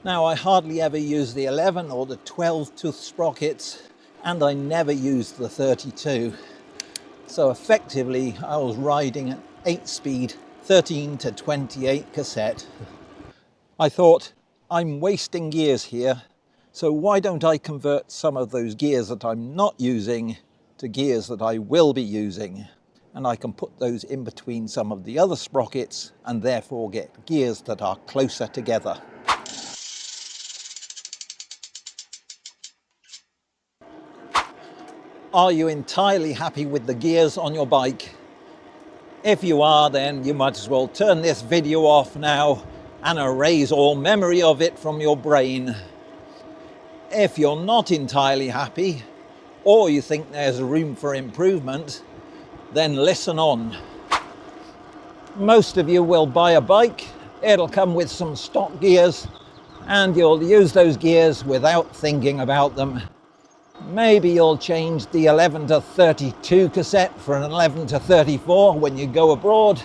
Now, I hardly ever use the 11 or the 12 tooth sprockets, and I never use the 32. So effectively, I was riding an 8-speed 13 to 28 cassette. I thought, I'm wasting gears here, so why don't I convert some of those gears that I'm not using to gears that I will be using? And I can put those in between some of the other sprockets and therefore get gears that are closer together. Are you entirely happy with the gears on your bike? If you are, then you might as well turn this video off now and erase all memory of it from your brain. If you're not entirely happy, or you think there's room for improvement, then listen on. Most of you will buy a bike, it'll come with some stock gears, and you'll use those gears without thinking about them. Maybe you'll change the 11 to 32 cassette for an 11 to 34 when you go abroad,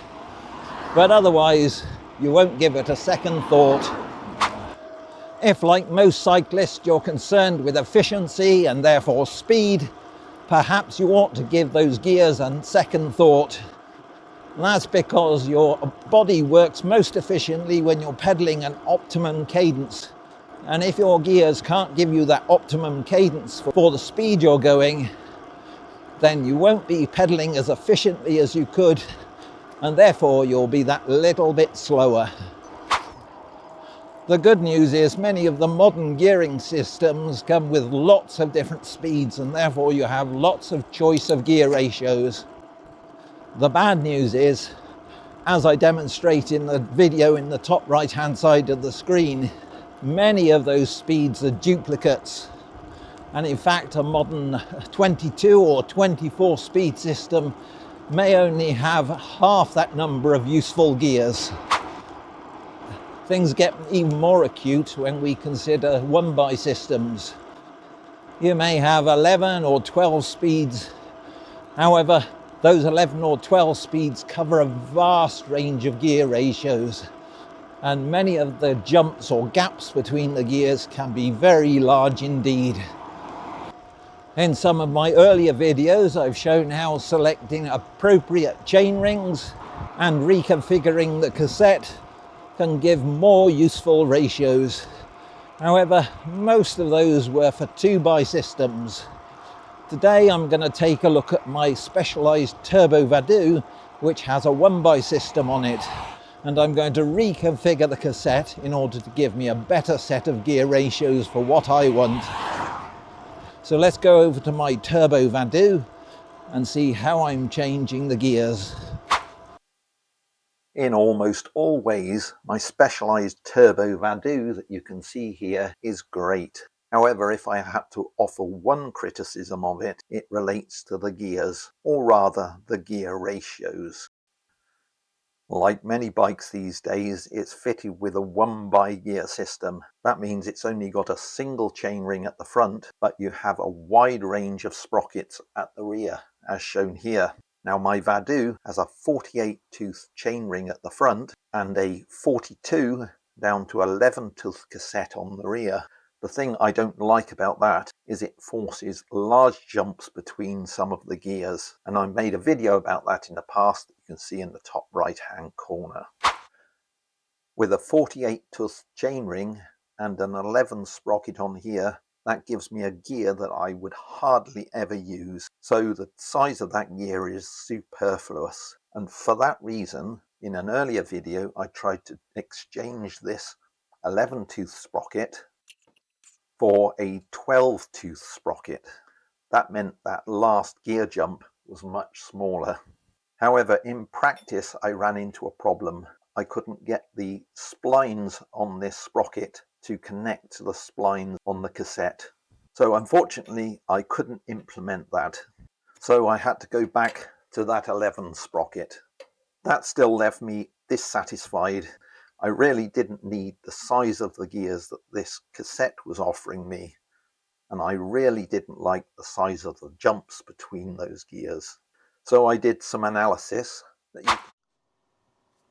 but otherwise you won't give it a second thought. If, like most cyclists, you're concerned with efficiency and therefore speed, perhaps you ought to give those gears a second thought. That's because your body works most efficiently when you're pedaling an optimum cadence. And if your gears can't give you that optimum cadence for the speed you're going, then you won't be pedaling as efficiently as you could, and therefore you'll be that little bit slower. The good news is many of the modern gearing systems come with lots of different speeds, and therefore you have lots of choice of gear ratios. The bad news is, as I demonstrate in the video in the top right hand side of the screen, many of those speeds are duplicates, and in fact a modern 22 or 24 speed system may only have half that number of useful gears. Things get even more acute when we consider one-by systems. You may have 11 or 12 speeds, however those 11 or 12 speeds cover a vast range of gear ratios, and many of the jumps or gaps between the gears can be very large indeed. In some of my earlier videos, I've shown how selecting appropriate chain rings and reconfiguring the cassette can give more useful ratios. However, most of those were for 2-by systems. Today I'm going to take a look at my Specialized Turbo Vado, which has a 1-by system on it. And I'm going to reconfigure the cassette in order to give me a better set of gear ratios for what I want. So let's go over to my Turbo Vado and see how I'm changing the gears. In almost all ways, my Specialized Turbo Vado that you can see here is great. However, if I had to offer one criticism of it, it relates to the gears, or rather the gear ratios. Like many bikes these days, it's fitted with a 1-by gear system. That means it's only got a single chainring at the front, but you have a wide range of sprockets at the rear, as shown here. Now my Vado has a 48-tooth chainring at the front and a 42 down to 11-tooth cassette on the rear. The thing I don't like about that is it forces large jumps between some of the gears, and I made a video about that in the past that you can see in the top right hand corner. With a 48-tooth chainring and an 11 sprocket on here, that gives me a gear that I would hardly ever use, so the size of that gear is superfluous. And for that reason, in an earlier video I tried to exchange this 11-tooth sprocket for a 12-tooth sprocket. That meant that last gear jump was much smaller. However, in practice I ran into a problem. I couldn't get the splines on this sprocket to connect to the splines on the cassette. So unfortunately I couldn't implement that. So I had to go back to that 11 sprocket. That still left me dissatisfied. I really didn't need the size of the gears that this cassette was offering me, and I really didn't like the size of the jumps between those gears. So I did some analysis.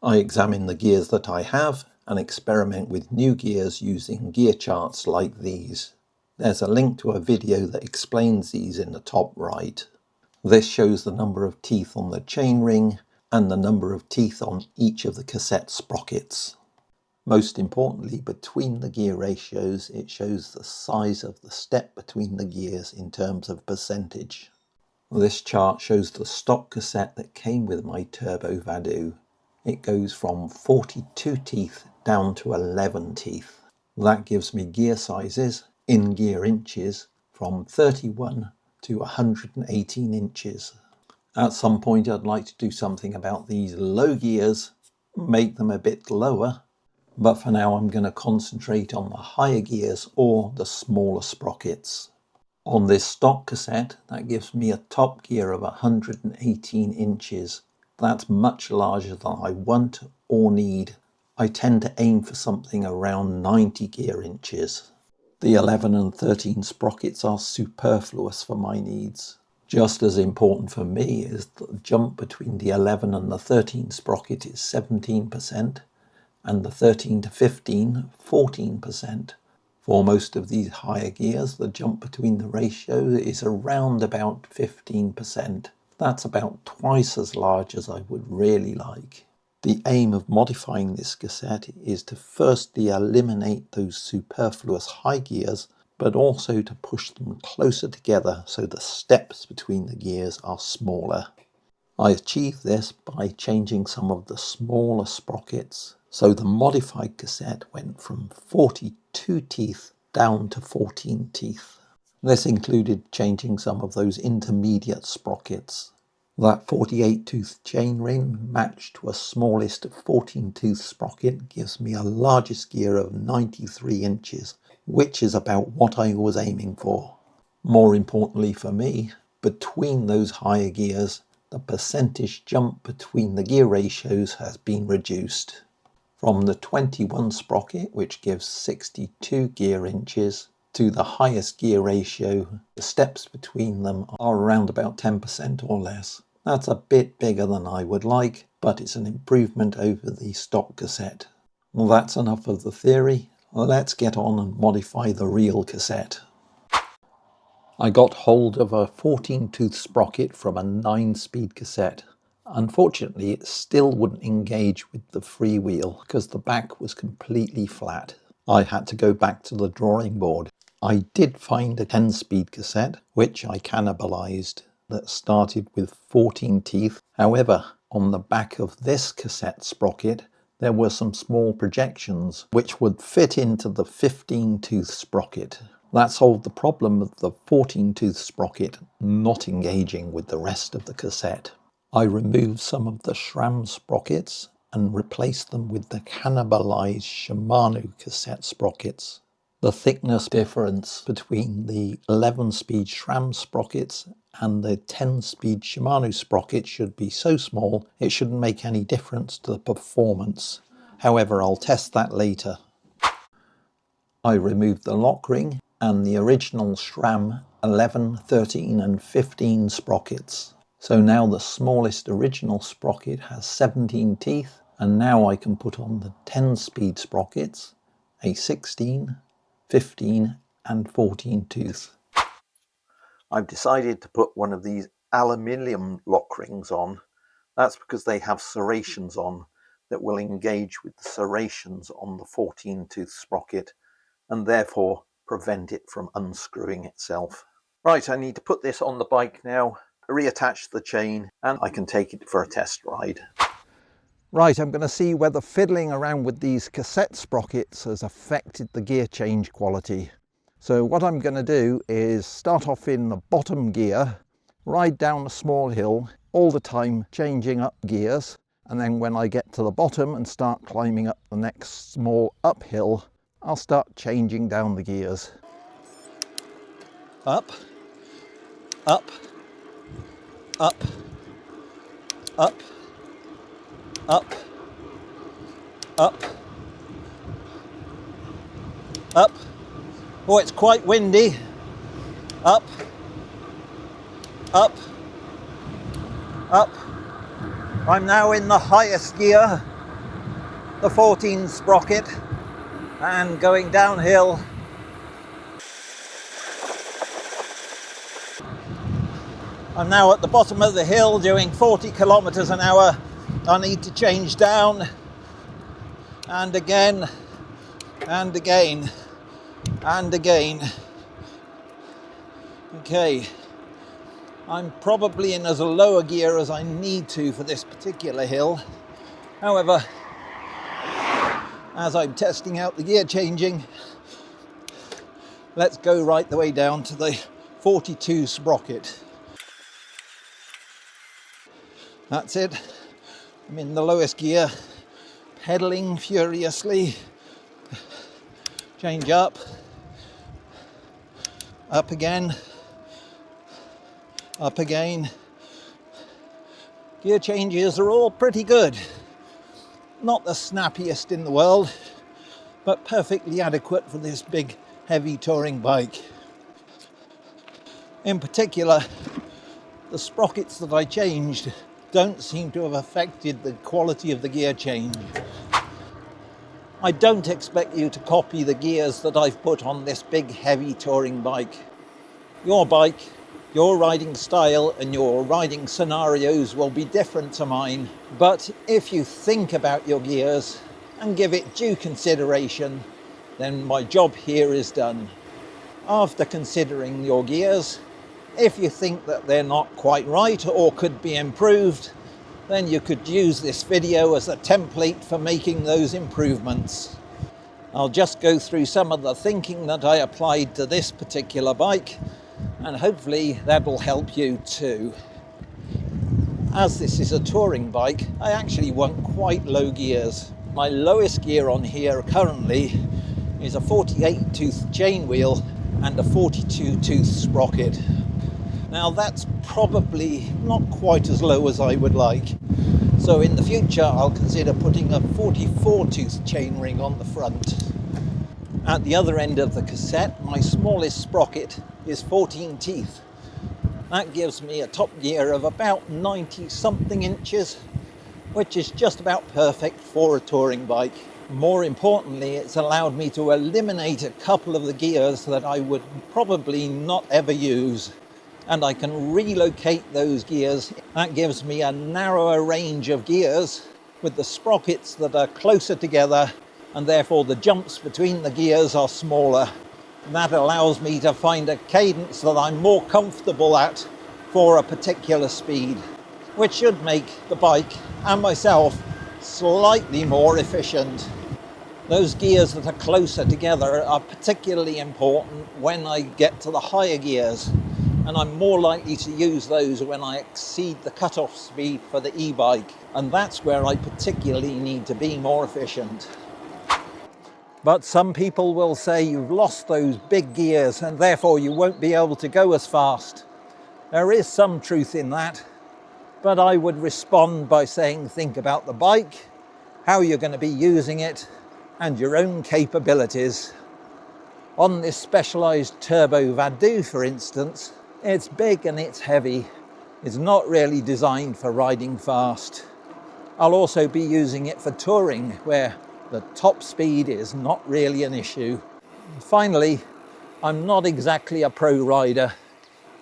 I examined the gears that I have and experiment with new gears using gear charts like these. There's a link to a video that explains these in the top right. This shows the number of teeth on the chainring and the number of teeth on each of the cassette sprockets. Most importantly, between the gear ratios, it shows the size of the step between the gears in terms of percentage. This chart shows the stock cassette that came with my Turbo Vado. It goes from 42 teeth down to 11 teeth. That gives me gear sizes, in gear inches, from 31 to 118 inches. At some point I'd like to do something about these low gears, make them a bit lower, but for now I'm going to concentrate on the higher gears or the smaller sprockets. On this stock cassette, that gives me a top gear of 118 inches. That's much larger than I want or need. I tend to aim for something around 90 gear inches. The 11 and 13 sprockets are superfluous for my needs. Just as important for me is the jump between the 11 and the 13 sprocket is 17%, and the 13 to 15, 14%. For most of these higher gears, the jump between the ratio is around about 15%. That's about twice as large as I would really like. The aim of modifying this cassette is to firstly eliminate those superfluous high gears, but also to push them closer together so the steps between the gears are smaller. I achieve this by changing some of the smaller sprockets. So the modified cassette went from 42 teeth down to 14 teeth. This included changing some of those intermediate sprockets. That 48 tooth chainring matched to a smallest 14 tooth sprocket gives me a largest gear of 93 inches, which is about what I was aiming for. More importantly for me, between those higher gears, the percentage jump between the gear ratios has been reduced. From the 21 sprocket, which gives 62 gear inches, to the highest gear ratio, the steps between them are around about 10% or less. That's a bit bigger than I would like, but it's an improvement over the stock cassette. Well, that's enough of the theory. Let's get on and modify the real cassette. I got hold of a 14 tooth sprocket from a 9-speed cassette. Unfortunately, it still wouldn't engage with the freewheel because the back was completely flat. I had to go back to the drawing board. I did find a 10-speed cassette, which I cannibalized, that started with 14 teeth. However, on the back of this cassette sprocket, there were some small projections which would fit into the 15-tooth sprocket. That solved the problem of the 14-tooth sprocket not engaging with the rest of the cassette. I removed some of the SRAM sprockets and replaced them with the cannibalized Shimano cassette sprockets. The thickness difference between the 11-speed SRAM sprockets and the 10-speed Shimano sprocket should be so small it shouldn't make any difference to the performance. However, I'll test that later. I removed the lock ring and the original SRAM 11, 13 and 15 sprockets. So now the smallest original sprocket has 17 teeth, and now I can put on the 10-speed sprockets, a 16, 15 and 14 tooth. I've decided to put one of these aluminium lock rings on. That's because they have serrations on that will engage with the serrations on the 14-tooth sprocket and therefore prevent it from unscrewing itself. Right, I need to put this on the bike now, reattach the chain, and I can take it for a test ride. Right, I'm going to see whether fiddling around with these cassette sprockets has affected the gear change quality. So what I'm going to do is start off in the bottom gear, ride down a small hill, all the time changing up gears, and then when I get to the bottom and start climbing up the next small uphill, I'll start changing down the gears. Up, up, up, up, up, up, up. Oh, it's quite windy. Up, up, up. I'm now in the highest gear. the 14 sprocket and going downhill. I'm now at the bottom of the hill doing 40 kilometers an hour. I need to change down, and again, and again, and again. Okay, I'm probably in as a lower gear as I need to for this particular hill. However, as I'm testing out the gear changing, let's go right the way down to the 42 sprocket. That's it. I'm in the lowest gear, pedaling furiously. Change up again, up again. Gear changes are all pretty good. Not the snappiest in the world, but perfectly adequate for this big, heavy touring bike. In particular, the sprockets that I changed don't seem to have affected the quality of the gear change. I don't expect you to copy the gears that I've put on this big, heavy touring bike. Your bike, your riding style and your riding scenarios will be different to mine, but if you think about your gears and give it due consideration, then my job here is done. After considering your gears, if you think that they're not quite right or could be improved, then you could use this video as a template for making those improvements. I'll just go through some of the thinking that I applied to this particular bike, and hopefully that will help you too. As this is a touring bike, I actually want quite low gears. My lowest gear on here currently is a 48 tooth chain wheel and a 42 tooth sprocket. Now that's probably not quite as low as I would like. So in the future I'll consider putting a 44 tooth chain ring on the front. At the other end of the cassette, my smallest sprocket is 14 teeth. That gives me a top gear of about 90 something inches, which is just about perfect for a touring bike. More importantly, it's allowed me to eliminate a couple of the gears that I would probably not ever use. And I can relocate those gears. That gives me a narrower range of gears with the sprockets that are closer together, and therefore the jumps between the gears are smaller. That allows me to find a cadence that I'm more comfortable at for a particular speed, which should make the bike and myself slightly more efficient. Those gears that are closer together are particularly important when I get to the higher gears, and I'm more likely to use those when I exceed the cutoff speed for the e-bike, and that's where I particularly need to be more efficient. But some people will say you've lost those big gears and therefore you won't be able to go as fast. There is some truth in that, but I would respond by saying think about the bike, how you're going to be using it, and your own capabilities. On this Specialized Turbo Vado, for instance, it's big and it's heavy. It's not really designed for riding fast. I'll also be using it for touring, where the top speed is not really an issue. Finally, I'm not exactly a pro rider.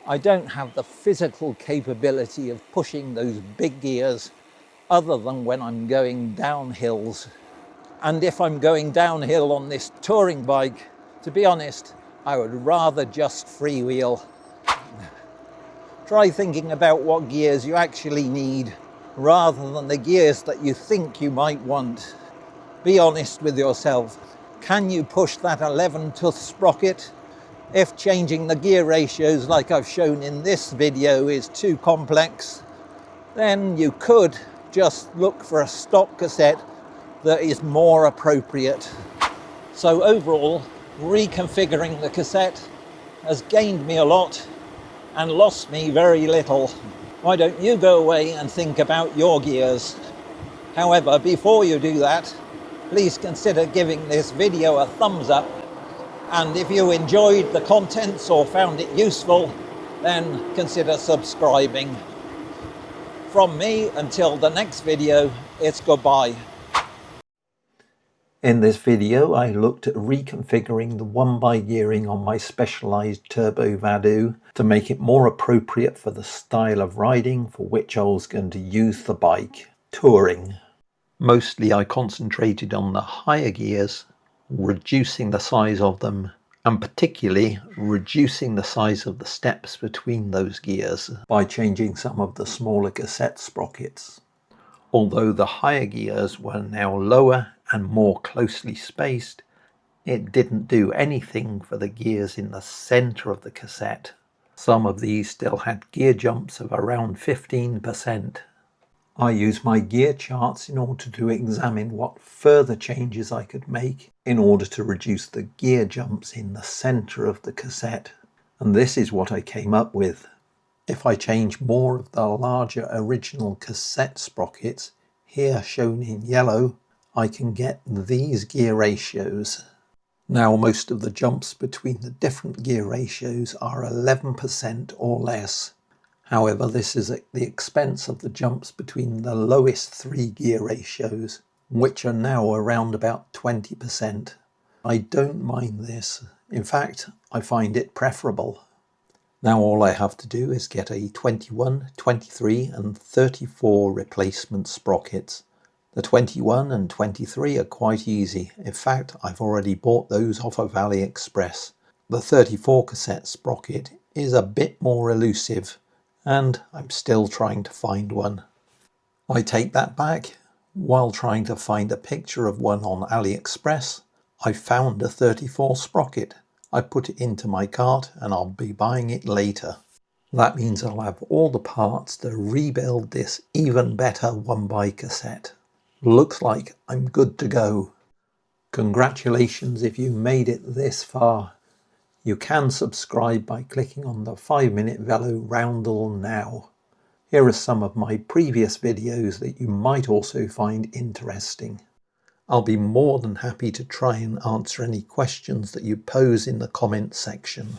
I don't have the physical capability of pushing those big gears other than when I'm going down hills. And if I'm going downhill on this touring bike, to be honest, I would rather just freewheel. Try thinking about what gears you actually need rather than the gears that you think you might want. Be honest with yourself. Can you push that 11 tooth sprocket? If changing the gear ratios like I've shown in this video is too complex, then you could just look for a stock cassette that is more appropriate. So overall, reconfiguring the cassette has gained me a lot and lost me very little. Why don't you go away and think about your gears? However, before you do that, please consider giving this video a thumbs up, and if you enjoyed the contents or found it useful, then consider subscribing. From me, until the next video, it's goodbye. In this video I looked at reconfiguring the 1x gearing on my Specialized Turbo Vado to make it more appropriate for the style of riding for which I was going to use the bike, touring. Mostly I concentrated on the higher gears, reducing the size of them, and particularly reducing the size of the steps between those gears by changing some of the smaller cassette sprockets. Although the higher gears were now lower and more closely spaced, it didn't do anything for the gears in the centre of the cassette. Some of these still had gear jumps of around 15%. I used my gear charts in order to examine what further changes I could make in order to reduce the gear jumps in the centre of the cassette. And this is what I came up with. If I change more of the larger original cassette sprockets, here shown in yellow, I can get these gear ratios. Now most of the jumps between the different gear ratios are 11% or less. However, this is at the expense of the jumps between the lowest 3 gear ratios, which are now around about 20%. I don't mind this. In fact, I find it preferable. Now all I have to do is get a 21, 23 and 34 replacement sprockets. The 21 and 23 are quite easy. In fact, I've already bought those off of AliExpress. The 34 cassette sprocket is a bit more elusive, and I'm still trying to find one. I take that back. While trying to find a picture of one on AliExpress, I found a 34 sprocket. I put it into my cart and I'll be buying it later. That means I'll have all the parts to rebuild this even better 1x cassette. Looks like I'm good to go. Congratulations if you made it this far. You can subscribe by clicking on the 5-minute Velo roundel now. Here are some of my previous videos that you might also find interesting. I'll be more than happy to try and answer any questions that you pose in the comment section.